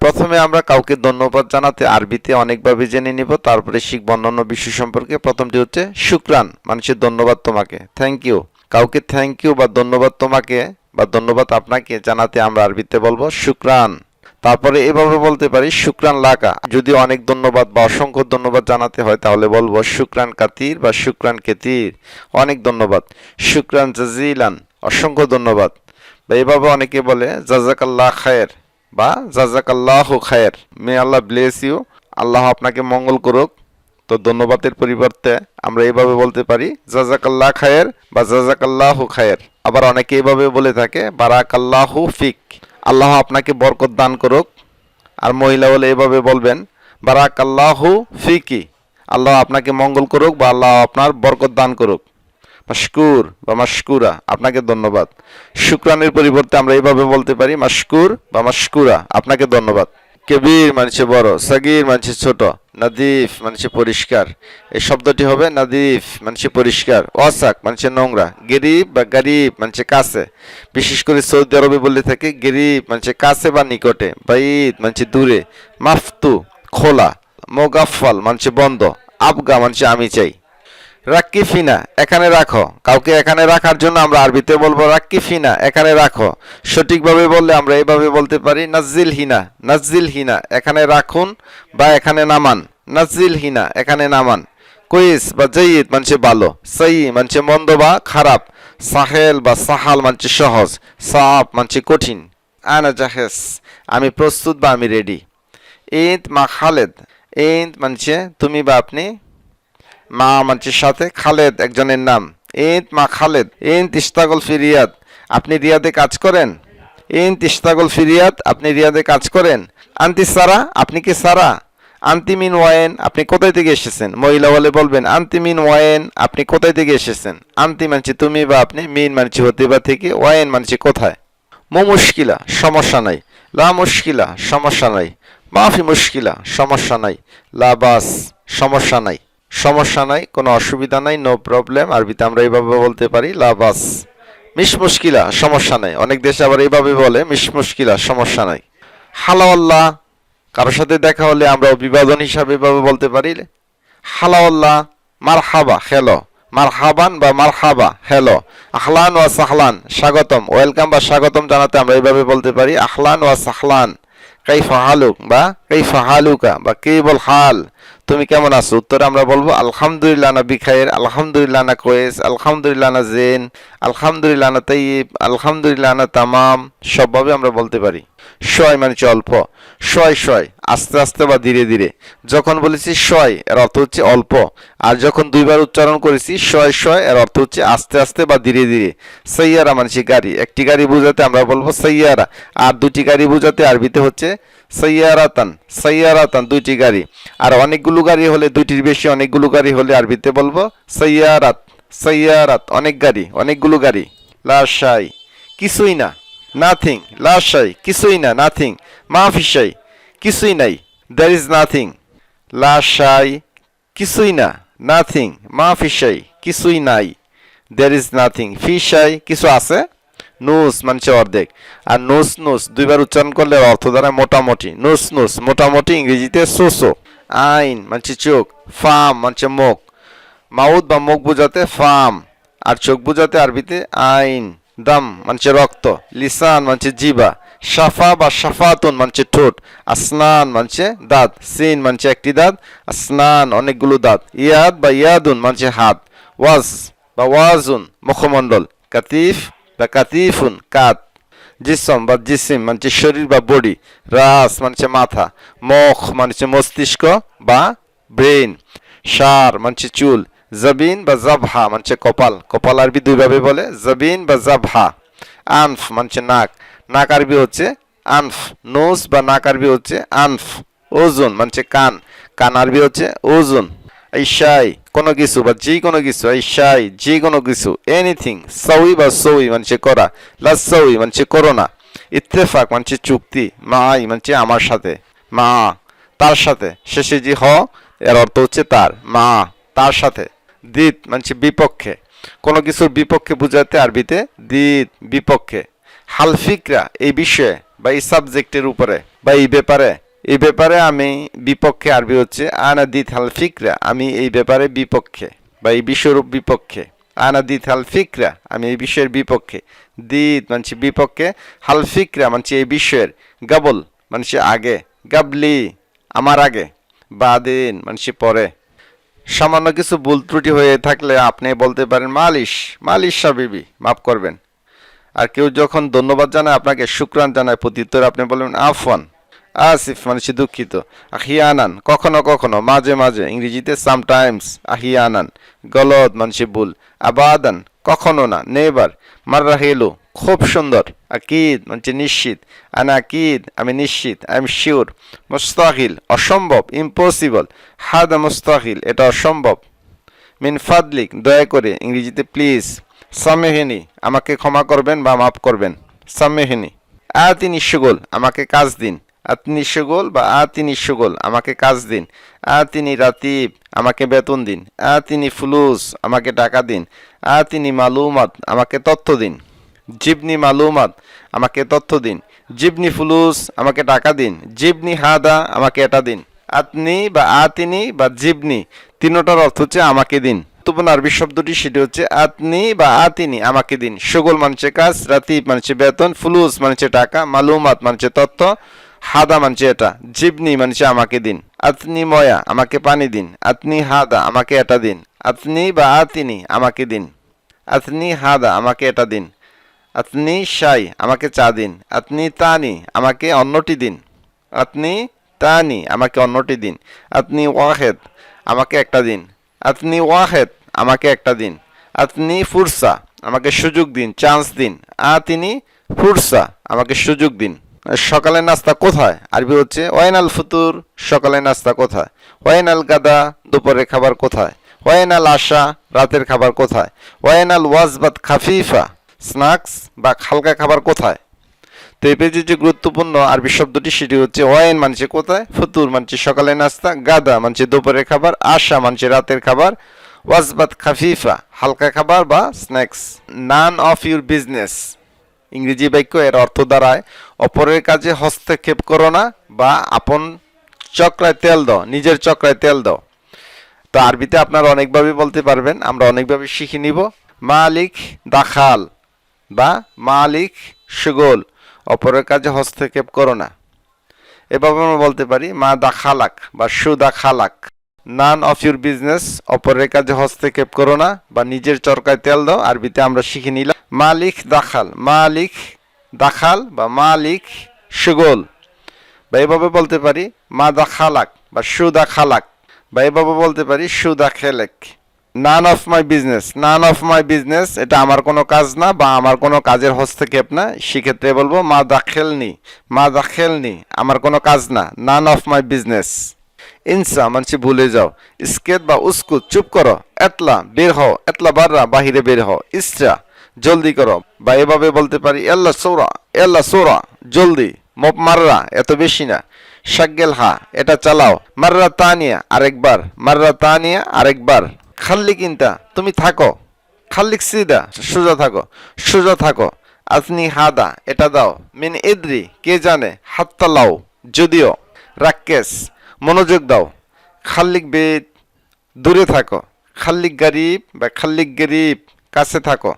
প্রথমে আমরা কাউকে ধন্যবাদ জানাতে আরবিতে অনেকভাবে জেনে নিব, তারপরে শিখব অন্যান্য বিষয় সম্পর্কে। প্রথমটি হচ্ছে শুকরান, মানুষের ধন্যবাদ তোমাকে, থ্যাংক ইউ। কাউকে থ্যাংক ইউ বা ধন্যবাদ তোমাকে বা ধন্যবাদ আপনাকে জানাতে আমরা আরবিতে বলবো শুকরান। তারপরে এভাবে বলতে পারি শুকরান লাকা। যদি অনেক ধন্যবাদ বা অসংখ্য ধন্যবাদ জানাতে হয় তাহলে বলবো শুকরান কাতির বা শুকরান কেতির, অনেক ধন্যবাদ। শুকরান জাজিলান, অসংখ্য ধন্যবাদ। বা এভাবে অনেকে বলে জাজাকাল্লাহ খায়ের বা জাজাকাল্লাহু খায়ের, মে আল্লাহ ব্লেস ইউ, আল্লাহ আপনাকে মঙ্গল করুক। তো ধন্যবাদের পরিবর্তে আমরা এইভাবে বলতে পারি জাজাকাল্লাহ খায়ের বা জাজাকাল্লাহু খায়ের। আবার অনেকে এইভাবে বলে থাকে বারাকাল্লাহু ফিক, আল্লাহ আপনাকে বরকত দান করুক। আর মহিলা হলে এভাবে বলবেন বারাকাল্লাহু ফিকি, আল্লাহ আপনাকে মঙ্গল করুক বা আল্লাহ আপনার বরকত দান করুক। মাশকুর বা মাশকুরা, আপনাকে ধন্যবাদ। শুকরানের পরিবর্তে আমরা এইভাবে বলতে পারি মাশকুর বা মাশকুরা, আপনাকে ধন্যবাদ। কবির মানে বড়, সাগির মানে ছোট, নাদিফ মানে পরিষ্কার। এই শব্দটি হবে নাদিফ মানে পরিষ্কার, ওয়াসাক মানে নোংরা, গরিব বা গরিব মানে কাছে। বিশেষ করে সৌদি আরবে বলে থাকে গরিব মানে কাছে বা নিকটে, বাইদ মানে দূরে, মাফতু খোলা, মোগাফল মানে বন্ধ, আবগা মানে আমি চাই। রাক্কিফিনা, এখানে রাখো। কাউকে এখানে রাখার জন্য আমরা আরবিতে বলবো রাক্কিফিনা, এখানে রাখো। সঠিকভাবে বললে আমরা এইভাবে বলতে পারি নাজ্জিল হিনা, নাজ্জিল হিনা, এখানে রাখুন বা এখানে নামান। নাজ্জিল হিনা, এখানে নামান। কুইস বা জয়ীদ মানে ভালো, সই মানে মন্দ বা খারাপ, সাহেল বা সাহাল মানে সহজ, সাপ মানে কঠিন। আনা জাহেজ, আমি প্রস্তুত বা আমি রেডি। ইন্ত মা খালেদ, ইন্ত মানে তুমি বা আপনি, মা মানুষের সাথে, খালেদ একজনের নাম। ইন্ত মা খালেদ, ইন্ত ইস্তাগল ফি রিয়াদ, আপনি রিয়াদে কাজ করেন। ইন্ত ইস্তাগল ফি রিয়াদ, আপনি রিয়াদে কাজ করেন। আন্তি সারা, আপনি কি সারা। আন্তি মিন ওয়াইন, আপনি কোথায় থেকে এসেছেন। মহিলা বলে বলবেন আন্তি মিন ওয়াইন, আপনি কোথায় থেকে এসেছেন। আন্তি মানছি তুমি বা আপনি, মিন মানছি হতে বা থেকে, ওয়াইন মানছি কোথায়। মো মুশকিলা, সমস্যা নাই। লা মুশকিলা, সমস্যা নাই। মাফি মুশকিলা, সমস্যা নাই। লা বাস, সমস্যা নাই। সমস্যা নাই, কোনো অসুবিধা নাই, নো প্রবলেম। আরবিতে আমরা এইভাবে বলতে পারি লাবাস। মিশ মুশকিলা, সমস্যা নাই। অনেক দেশে আবার এইভাবে বলে মিশ মুশকিলা, সমস্যা নাই। হালাওয়াল্লাহ, কারোর সাথে দেখা হলে আমরা অভিবাদন হিসাবে এভাবে বলতে পারি হালাওয়াল্লাহ। মারহাবা, হ্যালো। মারহাবান বা মারহাবা, হ্যালো। আহলান ওয়া সাহলান, স্বাগতম, ওয়েলকাম বা স্বাগতম জানাতে আমরা এইভাবে বলতে পারি আহলান ওয়া সাহলান। কাইফা হালুক বা কাইফা হালুকা বা কেবল হাল, তুমি কেমন আছো। উত্তরে আমরা বলবো আলহামদুলিল্লাহ না বিখায়ের, আলহামদুলিল্লাহ না কোয়েস, আলহামদুলিল্লাহ না জেন, আলহামদুলিল্লাহ না তাইব, আলহামদুলিল্লাহ না তামাম। সবভাবে আমরা বলতে পারি। শয় মানে অল্প, শয় শয়, আস্তে আস্তে বা ধীরে ধীরে। যখন বলেছি শয় এর অর্থ হচ্ছে অল্প, আর যখন দুইবার উচ্চারণ করেছি শয় শয় এর অর্থ হচ্ছে আস্তে আস্তে বা ধীরে ধীরে। সাইয়ারা মানে গাড়ি, একটি গাড়ি বোঝাতে আমরা বলবো সাইয়ারা, আর দুটি গাড়ি বোঝাতে আরবিতে হচ্ছে সাইয়ারাতান। সাইয়ারাতান, দুইটি গাড়ি। আর অনেকগুলো গাড়ি হলে, দুইটির বেশি অনেকগুলো গাড়ি হলে আরবিতে বলবো সাইয়ারাত। সাইয়ারাত, অনেক গাড়ি, অনেকগুলো গাড়ি। লা শাই, কিছুই না। নাথিং, লা শাই, কিছুই না। নাথিং, মাফি শাই, কিছুই নাই। There is nothing. লা শাই, কিছুই না। নাথিং, মাফি শাই, কিছুই নাই। There is nothing. ফি শাই, কিছু আছে। নুস মানে অর্ধেক, আর নুস নুস দুইবার উচ্চারণ করলে অর্থ দাঁড়ায় মোটামুটি। নুস নুস, মোটামুটি, ইংরেজিতে সোসো। আইন মানে চোখ, ফাম মানে মুখ। মাউথ বা মুখ বুঝাতে ফাম, আর চোখ বুঝাতে আরবিতে আইন। দাম মানে রক্ত। লিসান মানে জিবা। সাফা বা সাফাতুন মানে ঠোঁট। আসনান মানে দাঁত। সিন মানে একটি দাঁত, আসনান অনেকগুলো দাঁত। ইয়াদ বা ইয়াদুন মানে হাত। ওয়াজ বা ওয়াজুন মুখমণ্ডল। কাতিফ বা কাতিফুন কাত। জিসম বা জিসিম মানে শরীর বা বডি। রাস মানে মাথা। মুখ মানে মস্তিষ্ক বা ব্রেন। শার মানে চুল। জবিন বা জাবহা মানে কপাল। কপাল আরবি দুইভাবে বলে, জবিন বা জাবহা। আনফ মানে নাক। নাক আরবি হচ্ছে আনফ। নোজ বা নাক আরবি হচ্ছে আনফ। ওজন মানে কান। কান আরবি হচ্ছে ওজন। ঈশাই, কোনো কিছু বা যে কোনো কিছু। ঈশাই, যে কোনো কিছু। এনিথিং। সউই বা সউই মানে করা। লাসউই মানে করো না। ইত্তেফাক মানে চুক্তি। মাই মানে আমার সাথে। মা, তার সাথে। শেষে যে হ এর অর্থ হচ্ছে তার। মা, তার সাথে। দিত মানে বিপক্ষে, কোনো কিছুর বিপক্ষে বুঝাতে আরবিতে দিত, বিপক্ষে। হালফিকরা, এই বিষয়ে বা এই সাবজেক্টের উপরে বা এই ব্যাপারে। এই ব্যাপারে আমি বিপক্ষে আরবি হচ্ছে আনা দিত হাল ফিকরা, আমি এই ব্যাপারে বিপক্ষে বা এই বিষয়ের বিপক্ষে। আনা দিত হাল ফিকরা, আমি এই বিষয়ের বিপক্ষে। দিত মানছি বিপক্ষে, হাল ফিকরা মানছি এই বিষয়ের, গাবল মানছি আগে, গাবলি আমার আগে, বাদিন মানছি পরে। সামান্য কিছু ভুল ত্রুটি হয়ে থাকলে আপনি বলতে পারেন মালিশ, মালিশ সাবিবি, মাফ করবেন। আর কেউ যখন ধন্যবাদ জানায় আপনাকে, শুকরান জানায়, প্রত্যুত্তরে আপনি বলবেন আফওয়ান, আসিফ মানে দুঃখিত। আহিয়ানান কখনো কখনো, মাঝে মাঝে, ইংরেজিতে সামটাইমস। আহিয়ানান গলত মানে ভুল। আবাদান কখনো না, নেবার। মাররা হেলো খুব সুন্দর। আকিদ মানে নিশ্চিত। আনা আকিদ আমি নিশ্চিত, আই এম শিওর। মুস্তাহিল অসম্ভব, ইম্পসিবল। হাদা মুস্তাহিল এটা অসম্ভব। মিন ফাদলিক দয়া করে, ইংরেজিতে প্লিজ। সামেহিনী আমাকে ক্ষমা করবেন বা মাফ করবেন, সামেহিনী। আতিনি শুগল আমাকে কাজ দিন, আতনি শুগল বা আতিনি শুগল আমাকে কাজ দিন। আতিনি রাতিব আমাকে বেতন দিন। আতিনি ফুলুস আমাকে টাকা দিন। আতিনি মালুমাত আমাকে তথ্য দিন। জিবনি মালুমাত আমাকে তথ্য দিন। জিবনি ফুলুস আমাকে টাকা দিন। জিবনি হাদা আমাকে এটা দিন। আতনি বা আতিনি বা জিবনি তিনটার অর্থ হচ্ছে আমাকে দিন। গুরুত্বপূর্ণ আরবি শব্দটি সেটি হচ্ছে আতনি বা আতিনি আমাকে দিন। শুগল মানছে কাজ, রাতিব মানছে বেতন, ফুলুস মানছে টাকা, মালুমাত মানছে তথ্য, হাদা মানছে এটা, জিবনি মানছে আমাকে দিন। আতনি ময়া আমাকে পানি দিন। আতনি হাদা আমাকে এটা দিন। আতনি বা আতিনি আমাকে দিন। আতনি হাদা আমাকে এটা দিন। আতনি শাই আমাকে চা দিন। আতনি তানি আমাকে অন্যটি দিন। আতনি তানি আমাকে অন্যটি দিন। আতনি ওয়াহেদ আমাকে একটা দিন। আতনি ওয়াহেদ আমাকে একটা দিন। আতনি ফুরসা আমাকে সুযোগ দিন, চান্স দিন। আতিনি ফুরসা আমাকে সুযোগ দিন। সকালের নাস্তা কোথায় আরবি হচ্ছে ওয়াইনাল ফুতুর, সকালের নাস্তা কোথায়। ওয়াইনাল গাদা দুপুরের খাবার কোথায়। ওয়াইনাল আশা রাতের খাবার কোথায়। ওয়াইনাল ওয়াজবাত খাফিফা স্ন্যাক্স বা হালকা খাবার কোথায়। তো এই পেজে যে গুরুত্বপূর্ণ আরবি শব্দটি সেটি হচ্ছে ওয়াইন মানছে কোথায়, ফুতুর মানছে সকালের নাস্তা, গাদা মানছে দুপুরের খাবার, আশা মানছে রাতের খাবার, ওয়াজবাত খাফিফা হালকা খাবার বা snacks. None of your business ইংরেজি বাক্য, এর অর্থ দাঁড়ায় অপরের কাজে হস্তক্ষেপ করো না বা আপন চক্রায় তেল দাও, নিজের চক্রায় তেল দাও। তো আরবিতে আপনারা অনেকভাবে বলতে পারবেন, আমরা অনেকভাবে শিখে নিব। মালিক দাখাল বা মালিক সুগোল, অপরের কাজে হস্তক্ষেপ করো না। এভাবে আমরা বলতে পারি মা দাখালাক বা সু দাখালাক। নান অফ ইউর বিজনেস অপরের কাজে হস্তক্ষেপ করো না বা নিজের চরকায় তেল দাও। আরবিতে আমরা শিখে নিলাম মালিক দাখাল, মালিক দাখাল বা মালিক সুগোল। বা এভাবে বলতে পারি মা দাখালাক বা সু দাখালাক। বা এভাবে বলতে পারি সু দাখেলেক। None of my business, none of my business এটা আমার কোনো কাজ না বা আমার কোনো কাজের হস্তক্ষেপ না। সেক্ষেত্রে বলবো মা দাখেলনি, মা দাখেলনি আমার কোনো কাজ না, নান অফ মাই বিজনেস। ইনসা মানছি ভুলে যাও। স্কেত বা উস্কুত চুপ করো। এতলা বের হও, এতলা বাররা বাহিরে বের হও। ইসরা জলদি করো। বা এভাবে বলতে পারি এল্লা সৌরা, এল্লা সৌরা জলদি। মপ মাররা এত বেশি না। শাগেল হা এটা চালাও। মাররা তানিয়া আরেকবার, মাররা তানিয়া আরেকবার। খাল্লিক ইনতা তুমি থাকো। খাল্লিক সিদা সোজা থাকো, সোজা থাকো। আজনি হাদা এটা দাও। মিন ইদ্রি কে জানে। হাত্তা লাও যদিও। রাক্কেস মনোযোগ দাও। খাল্লিক বেদ দূরে থাকো। খাল্লিক গরিব বা খাল্লিক গরিব কাছে থাকো।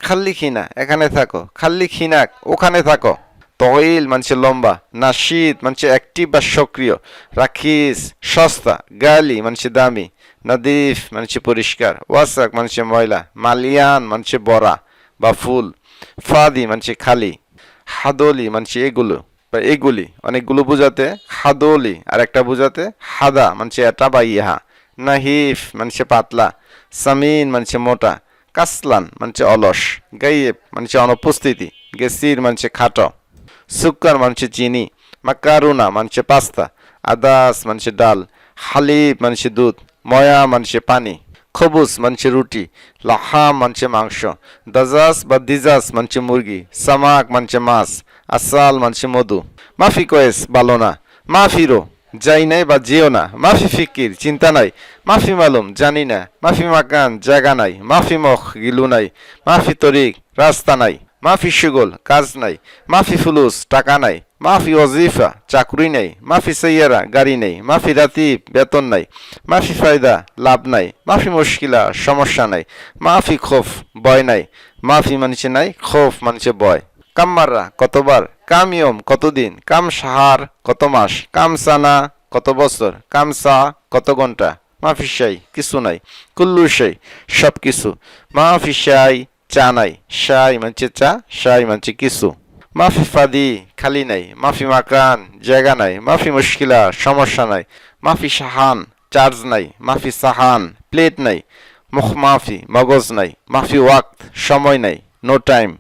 খাল্লিক হিনা এখানে থাকো। খাল্লিক হিনাক ওখানে থাকো। তহিল মানছে লম্বা। নাশিদ মানছে অ্যাক্টিভ বা সক্রিয়। রাখিস সস্তা। গালি মানছে দামি। নদীফ মানছে পরিষ্কার। ওয়াসাক মানছে ময়লা। মালিয়ান মানছে বড়া বা ফুল। ফাদি মানছে খালি। হাদলি মানছে এগুলো বা এগুলি, অনেকগুলো বোঝাতে হাদলি, আর একটা বোঝাতে হাদা মানছে এটা বা ইহা। নাহিফ মানছে পাতলা। সামিন মানছে মোটা। কাসলান মানছে অলস। গাইয়েব মানছে অনুপস্থিতি। গেসির মানছে খাটো। সুক্কার মানছে চিনি। মাকারুনা মানছে পাস্তা। আদাস মানছে ডাল। হালিব মানছে দুধ। ময়া মানছে পানি। খবুস মানছে রুটি। লাহাম মানছে মাংস। দাজাস বা দিজাস মানছে মুরগি। সামাক মানছে মাছ। আসাল মানছে মধু। মাফি কয়েস ভালো না। মাফিরো যাই নাই বা যেও না। মাফি ফিকির চিন্তা নাই। মাফি মালুম জানি না। মাফি মাকান জায়গা নাই। মাফি মখ গিলু নাই। মাফি তরিক রাস্তা নাই। মাফি শুগল কাজ নাই, মাফি ফুলুস টাকা নাই, মাফি ওজিফা চাকরি নেই, মাফি সৈয়ারা গাড়ি নেই, মাফি রাতিব বেতন নাই, মাফি ফায়দা লাভ নাই, মাফি মুশকিলা সমস্যা নাই, মাফি খোফ ভয় নাই, মাফি মানছে নাই, খোফ মানছে ভয়। কাম্মাররা কতবার, কাম ইয়ম কতদিন, কাম সাহার কত মাস, কাম সানা কত বছর, কাম সা কত ঘন্টা, মাফি শাই কিছু নাই, কুল্লু শাই সব কিছু, মাফি শাই চা নাই, শাই মানছে চা, শাই মানছে কিছু। মাফি ফাদি খালি নাই, মাফি মাকান জায়গা নাই, মাফি মুশকিলা সমস্যা নাই, মাফি সাহান চার্জ নাই, মাফি সাহান প্লেট নাই, মুখ মাফি মগজ নাই, মাফি ওয়াক্ত সময় নাই, নো টাইম।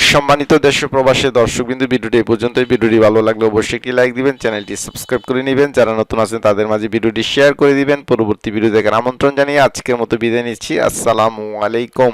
সম্মানিত দেশ ও প্রবাসী দর্শকবৃন্দ, ভিডিওটি এই পর্যন্তই। ভিডিওটি ভালো লাগলে অবশ্যই একটি লাইক দিবেন, চ্যানেলটি সাবস্ক্রাইব করে নেবেন, যারা নতুন আছেন তাদের মাঝে ভিডিওটি শেয়ার করে দিবেন। পরবর্তী ভিডিও দেখার আমন্ত্রণ জানিয়ে আজকের মতো বিদায় নিচ্ছি। আসসালামু আলাইকুম।